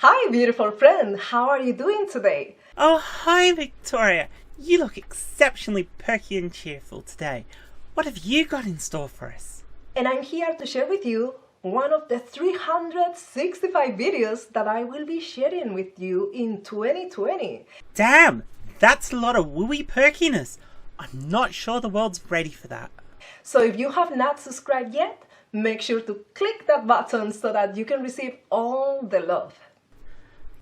Hi, beautiful friend. How are you doing today? Oh, hi, Victoria. You look exceptionally perky and cheerful today. What have you got in store for us? And I'm here to share with you one of the 365 videos that I will be sharing with you in 2020. Damn, that's a lot of wooey perkiness. I'm not sure the world's ready for that. So if you have not subscribed yet, make sure to click that button so that you can receive all the love.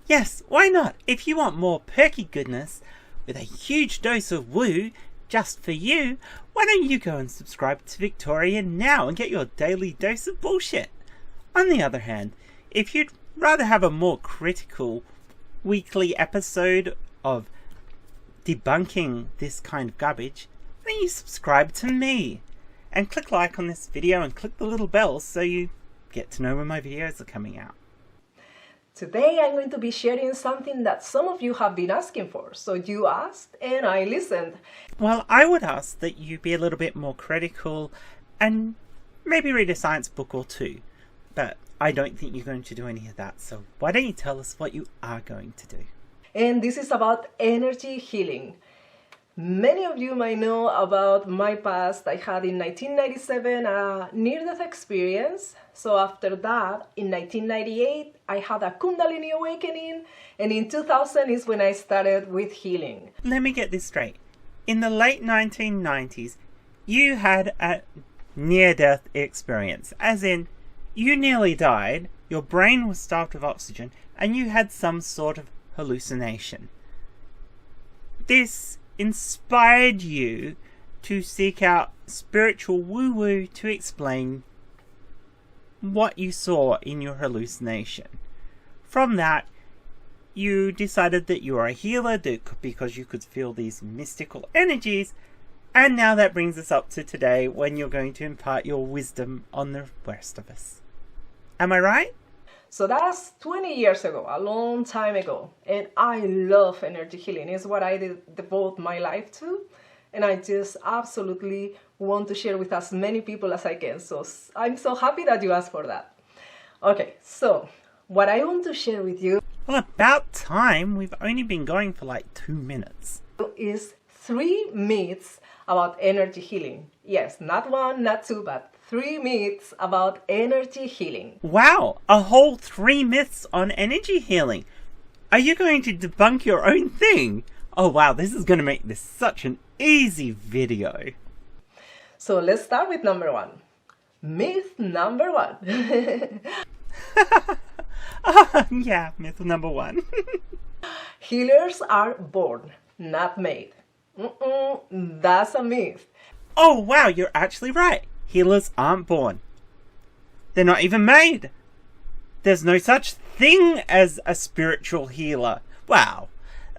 Yes, why not? If you want more perky goodness with a huge dose of woo just for you, why don't you go and subscribe to Victoria now and get your daily dose of bullshit? On the other hand, if you'd rather have a more critical weekly episode of debunking this kind of garbage, then you subscribe to me and click like on this video and click the little bell so you get to know when my videos are coming out. Today I'm going to be sharing something that some of you have been asking for. So you asked and I listened. Well, I would ask that you be a little bit more critical and maybe read a science book or two. But I don't think you're going to do any of that. So why don't you tell us what you are going to do? And this is about energy healing. Many of you might know about my past. I had in 1997 a near-death experience. So after that, in 1998, I had a Kundalini awakening. And in 2000 is when I started with healing. Let me get this straight. In the late 1990s, you had a near-death experience. As in, you nearly died, your brain was starved of oxygen, and you had some sort of hallucination. This inspired you to seek out spiritual woo-woo to explain what you saw in your hallucination. From that, you decided that you are a healer because you could feel these mystical energies, and now that brings us up to today when you're going to impart your wisdom on the rest of us. Am I right? So that's 20 years ago, a long time ago. And I love energy healing. It's what I devote my life to. And I just absolutely want to share with as many people as I can. So I'm so happy that you asked for that. Okay, so what I want to share with you... Well, about time. We've only been going for like 2 minutes. ...is 3 myths about energy healing. Yes, not 1, not 2, but 3 myths about energy healing. Wow, a whole 3 myths on energy healing. Are you going to debunk your own thing? Oh wow, this is going to make this such an easy video. So let's start with number 1. Myth number 1. Yeah, myth number 1. Healers are born, not made. That's a myth. Oh wow, you're actually right. Healers aren't born. They're not even made. There's no such thing as a spiritual healer. Wow.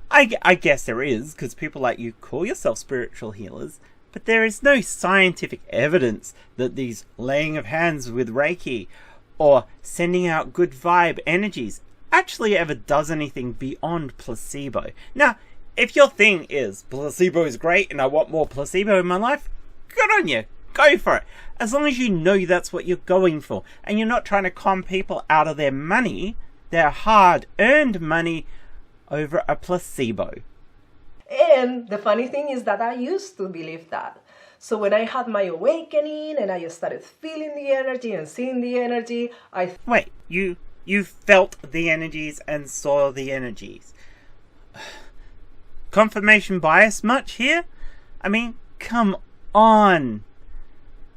I guess there is, because people like you call yourself spiritual healers, but there is no scientific evidence that these laying of hands with Reiki or sending out good vibe energies actually ever does anything beyond placebo. Now, if your thing is placebo is great and I want more placebo in my life, good on you. Go for it. As long as you know that's what you're going for and you're not trying to con people out of their money, their hard-earned money, over a placebo. And the funny thing is that I used to believe that. So when I had my awakening and I started feeling the energy and seeing the energy, Wait, you felt the energies and saw the energies. Confirmation bias much here? I mean, come on.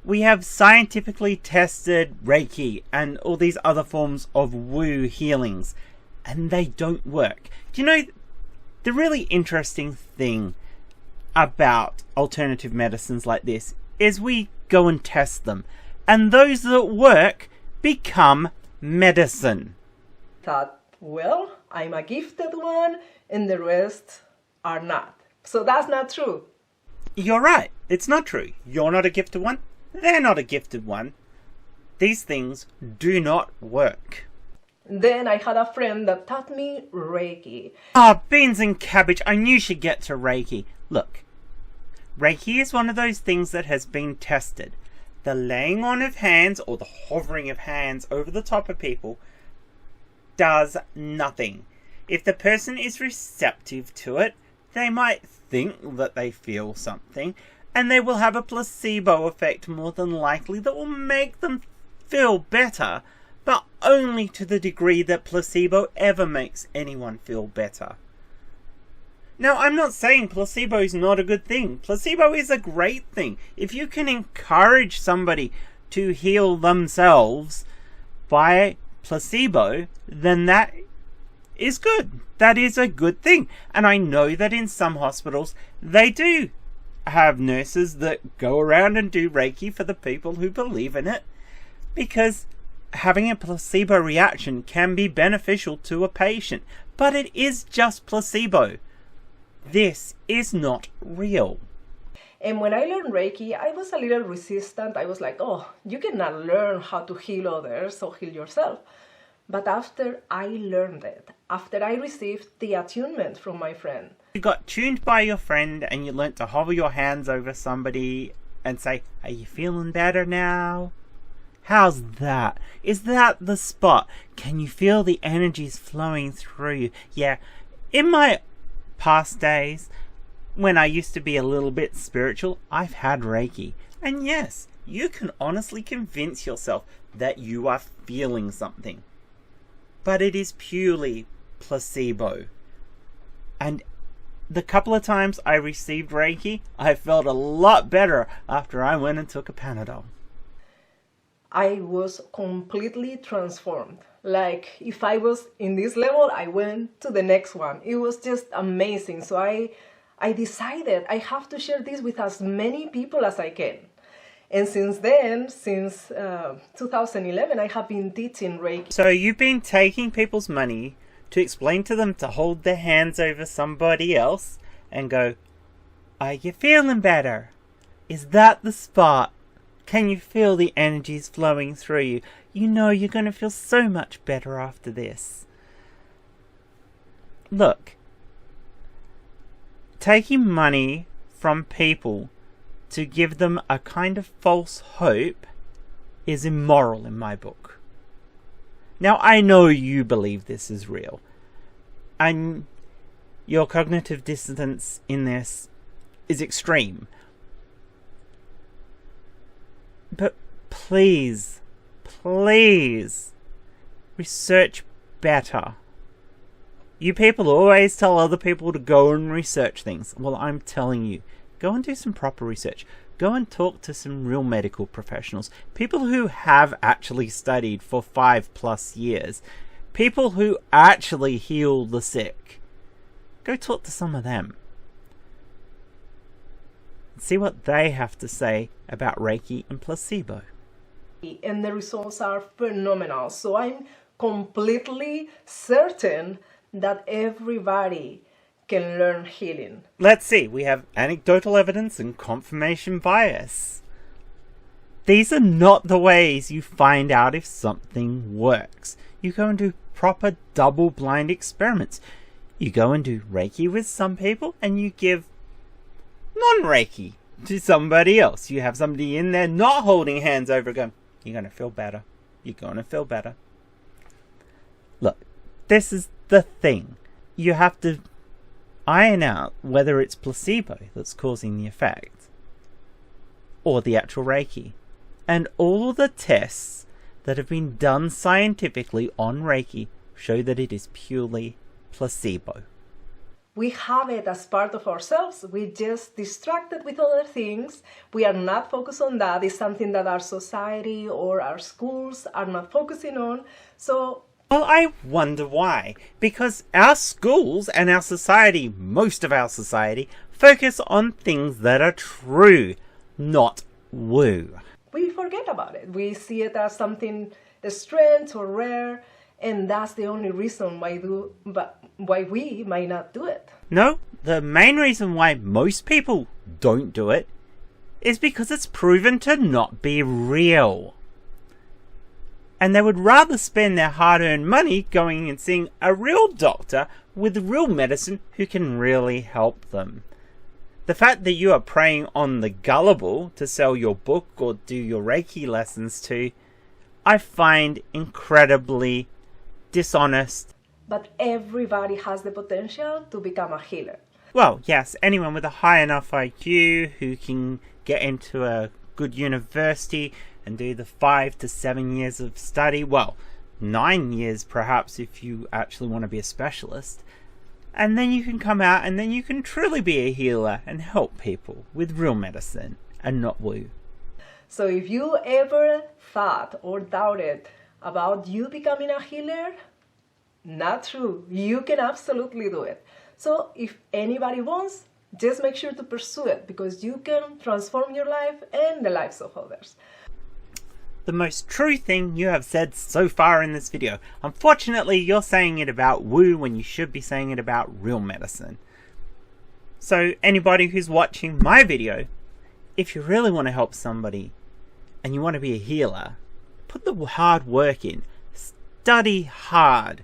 We have scientifically tested Reiki and all these other forms of woo healings, and they don't work. Do you know, the really interesting thing about alternative medicines like this is we go and test them, and those that work become medicine. Thought, well, I'm a gifted one and the rest are not. So that's not true. You're right. It's not true. You're not a gifted one. They're not a gifted one. These things do not work. Then I had a friend that taught me Reiki. Ah, beans and cabbage. I knew she'd get to Reiki. Look, Reiki is one of those things that has been tested. The laying on of hands or the hovering of hands over the top of people does nothing. If the person is receptive to it, they might think that they feel something, and they will have a placebo effect more than likely that will make them feel better, but only to the degree that placebo ever makes anyone feel better. Now, I'm not saying placebo is not a good thing. Placebo is a great thing. If you can encourage somebody to heal themselves by placebo, then that is good. That is a good thing. And I know that in some hospitals, they do have nurses that go around and do Reiki for the people who believe in it, because having a placebo reaction can be beneficial to a patient. But it is just placebo. This is not real. And when I learned Reiki, I was a little resistant. I was like, oh, you cannot learn how to heal others or heal yourself. But after I learned it, after I received the attunement from my friend. You got tuned by your friend and you learnt to hover your hands over somebody and say, are you feeling better now? How's that? Is that the spot? Can you feel the energies flowing through you? Yeah, in my past days, when I used to be a little bit spiritual, I've had Reiki. And yes, you can honestly convince yourself that you are feeling something. But it is purely placebo. And the couple of times I received Reiki, I felt a lot better after I went and took a Panadol. I was completely transformed. Like, if I was in this level, I went to the next one. It was just amazing. So I decided I have to share this with as many people as I can. And since then, since 2011, I have been teaching Reiki. So you've been taking people's money to explain to them to hold their hands over somebody else and go, are you feeling better? Is that the spot? Can you feel the energies flowing through you? You know you're going to feel so much better after this. Look, taking money from people to give them a kind of false hope is immoral in my book. Now, I know you believe this is real, and your cognitive dissonance in this is extreme. But please, research better. You people always tell other people to go and research things. Well, I'm telling you, go and do some proper research. Go and talk to some real medical professionals. People who have actually studied for 5+ years. People who actually heal the sick. Go talk to some of them. See what they have to say about Reiki and placebo. And the results are phenomenal. So I'm completely certain that everybody can learn healing. Let's see, we have anecdotal evidence and confirmation bias. These are not the ways you find out if something works. You go and do proper double-blind experiments. You go and do Reiki with some people and you give non-Reiki to somebody else. You have somebody in there not holding hands over going, you're going to feel better. You're going to feel better. Look, this is the thing. You have to iron out whether it's placebo that's causing the effect or the actual Reiki. And all the tests that have been done scientifically on Reiki show that it is purely placebo. We have it as part of ourselves. We just distracted with other things. We are not focused on that. It's something that our society or our schools are not focusing on. So, well, I wonder why. Because our schools and our society, most of our society, focus on things that are true, not woo. We forget about it. We see it as something strange or rare, and that's the only reason why we might not do it. No, the main reason why most people don't do it is because it's proven to not be real. And they would rather spend their hard-earned money going and seeing a real doctor with real medicine who can really help them. The fact that you are preying on the gullible to sell your book or do your Reiki lessons to, I find incredibly dishonest. But everybody has the potential to become a healer. Well, yes, anyone with a high enough IQ who can get into a good university and do the 5 to 7 years of study, well, 9 years perhaps if you actually want to be a specialist, and then you can come out and then you can truly be a healer and help people with real medicine and not woo. So if you ever thought or doubted about you becoming a healer, not true. You can absolutely do it. So if anybody wants, just make sure to pursue it, because you can transform your life and the lives of others. The most true thing you have said so far in this video. Unfortunately, you're saying it about woo when you should be saying it about real medicine. So anybody who's watching my video, if you really want to help somebody and you want to be a healer, put the hard work in. Study hard.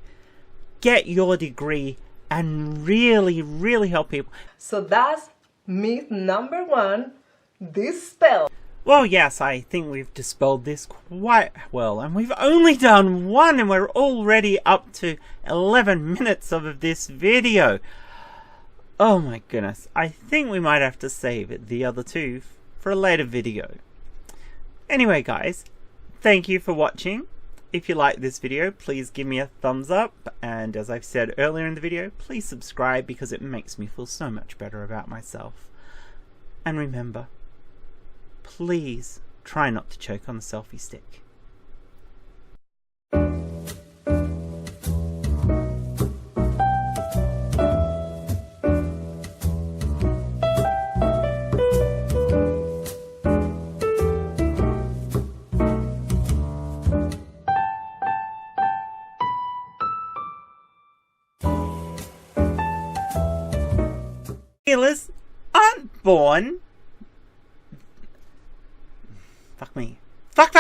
Get your degree and really, really help people. So that's myth number 1, this spell. Well, yes, I think we've dispelled this quite well, and we've only done one, and we're already up to 11 minutes of this video. Oh my goodness, I think we might have to save the other 2 for a later video. Anyway guys, thank you for watching. If you like this video, please give me a thumbs up, and as I've said earlier in the video, please subscribe because it makes me feel so much better about myself. And remember, please try not to choke on the selfie stick. Healers aren't born. Fuck me. Fuck.